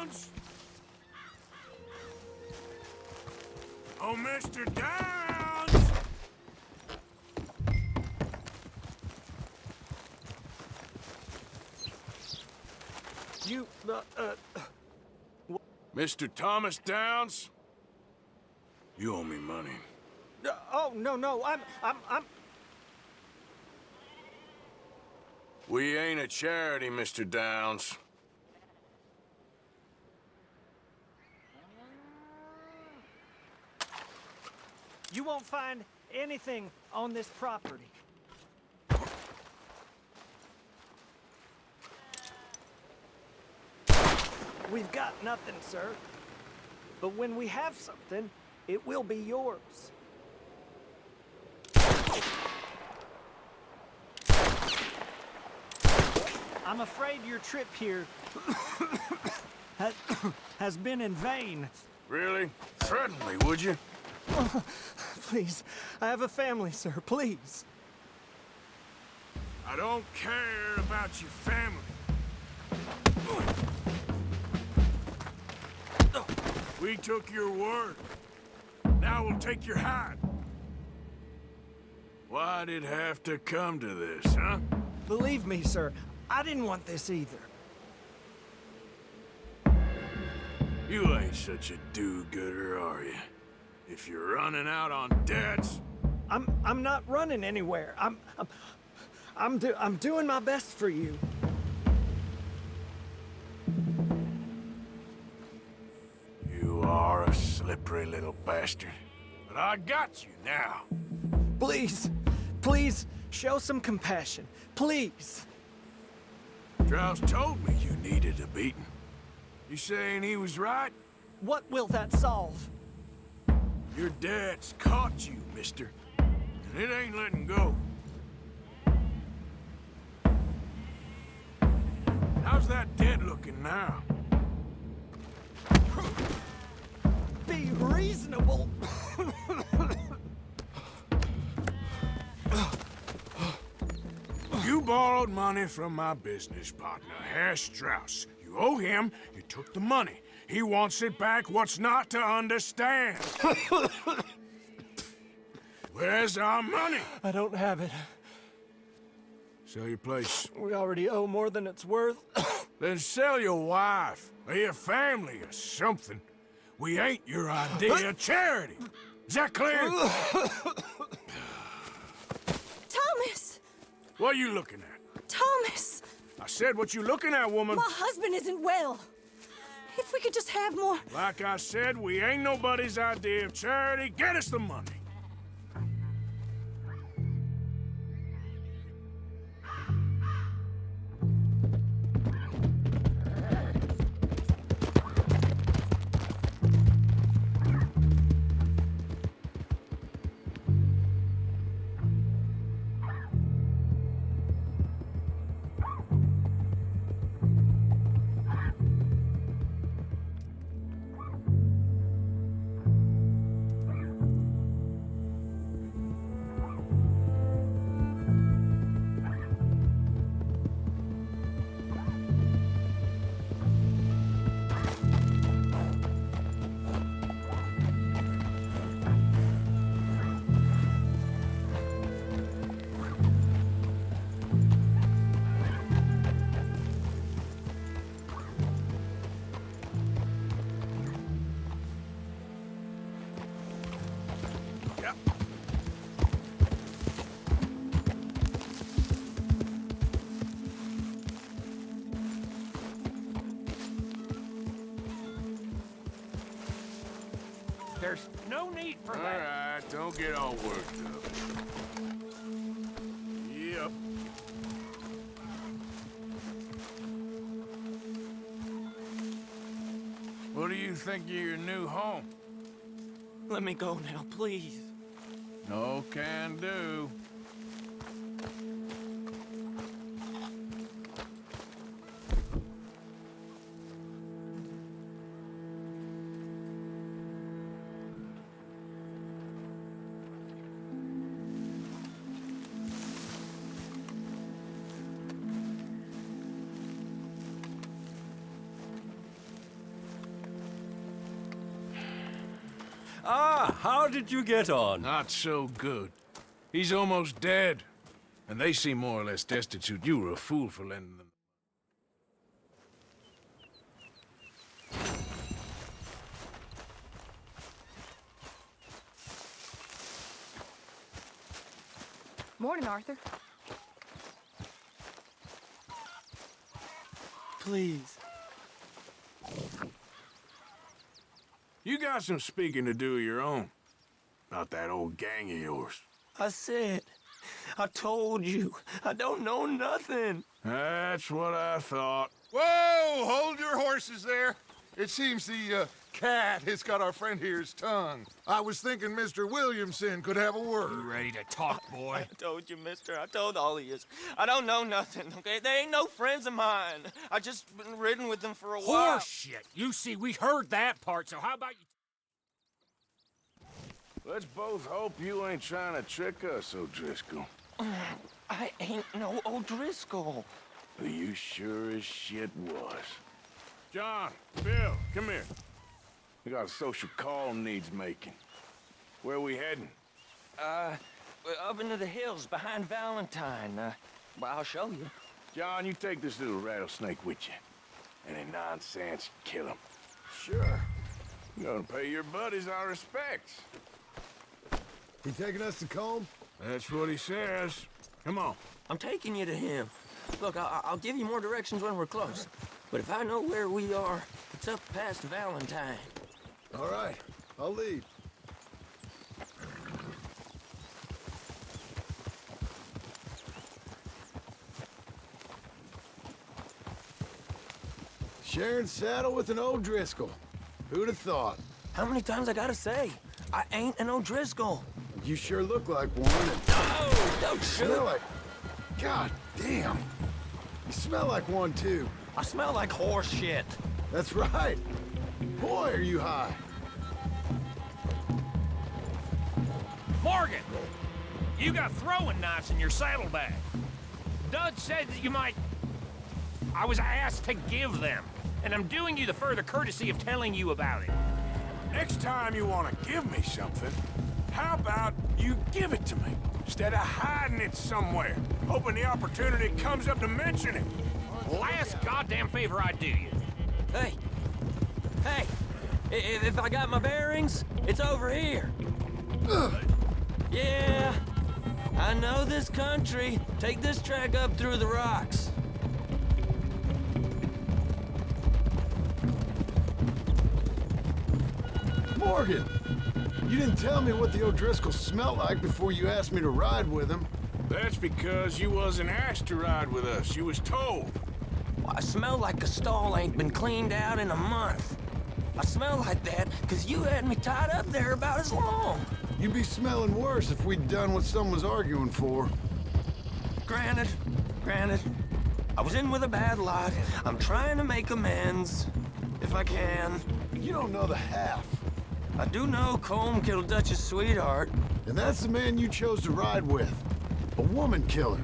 Downs! Oh, Mr. Downs! You, Mr. Thomas Downs? You owe me money. oh, no, I'm... We ain't a charity, Mr. Downs. You won't find anything on this property. We've got nothing, sir. But when we have something, it will be yours. I'm afraid your trip here has been in vain. Really? Threaten me, would you? Please, I have a family, sir, please. I don't care about your family. We took your word. Now we'll take your hide. Why'd it have to come to this, huh? Believe me, sir, I didn't want this either. You ain't such a do-gooder, are you? If you're running out on debts... I'm not running anywhere. I'm doing my best for you. You are a slippery little bastard. But I got you now. Please, please, show some compassion. Please. Strauss told me you needed a beating. You saying he was right? What will that solve? Your dad's caught you, mister. And it ain't letting go. How's that debt looking now? Be reasonable. You borrowed money from my business partner, Herr Strauss. You owe him, you took the money. He wants it back, what's not to understand? Where's our money? I don't have it. Sell your place. We already owe more than it's worth. Then sell your wife, or your family, or something. We ain't your idea of charity. Is that clear? Thomas! What are you looking at? Thomas! I said what you looking at, woman. My husband isn't well. If we could just have more... Like I said, we ain't nobody's idea of charity. Get us the money. There's no need for All that. right, don't get all worked up. Yep. What do you think of your new home? Let me go now, please. No can do. Ah, how did you get on? Not so good. He's almost dead. And they seem more or less destitute. You were a fool for lending them. Morning, Arthur. Please. You got some speaking to do of your own. About that old gang of yours. I said, I told you, I don't know nothing. That's what I thought. Whoa! Hold your horses there. It seems the cat has got our friend here's tongue. I was thinking Mr. Williamson could have a word. You ready to talk, boy? I told you, mister. I told all of you. I don't know nothing, okay? They ain't no friends of mine. I just been ridden with them for a while. Horseshit! You see, we heard that part, so how about you... Let's both hope you ain't trying to trick us, O'Driscoll. I ain't no O'Driscoll. But you sure as shit was. John, Bill, come here. We got a social call needs making. Where are we heading? We're up into the hills behind Valentine. Well, I'll show you. John, you take this little rattlesnake with you. Any nonsense, kill him. Sure. You're gonna pay your buddies our respects. He taking us to Combe? That's what he says. Come on. I'm taking you to him. Look, I'll give you more directions when we're close. But if I know where we are, it's up past Valentine. All right, I'll lead. Sharing saddle with an O'Driscoll. Who'd have thought? How many times I gotta say? I ain't an O'Driscoll. You sure look like one. And Oh, don't shoot. smell like... God damn. You smell like one, too. I smell like horse shit. That's right. Boy, are you high. Morgan! You got throwing knives in your saddlebag. Dud said that you might... I was asked to give them, and I'm doing you the further courtesy of telling you about it. Next time you want to give me something, how about you give it to me, instead of hiding it somewhere, hoping the opportunity comes up to mention it? Last goddamn favor I do you. Hey. Hey. If I got my bearings, it's over here. Yeah. I know this country. Take this track up through the rocks. Morgan, you didn't tell me what the O'Driscolls smelled like before you asked me to ride with them. That's because you wasn't asked to ride with us. You was told. I smell like a stall ain't been cleaned out in a month. I smell like that because you had me tied up there about as long. You'd be smelling worse if we'd done what someone's arguing for. Granted. I was in with a bad lot. I'm trying to make amends, if I can. You don't know the half. I do know Colm killed Dutch's sweetheart. And that's the man you chose to ride with. A woman killer.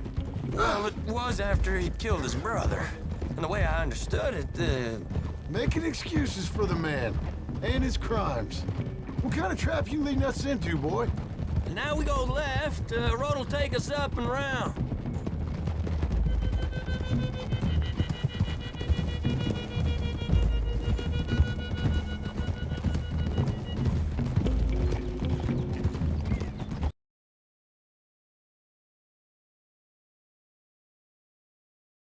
Well, it was after he'd killed his brother. And the way I understood it, Making excuses for the man and his crimes. What kind of trap you leading us into, boy? now we go left, road'll take us up and round.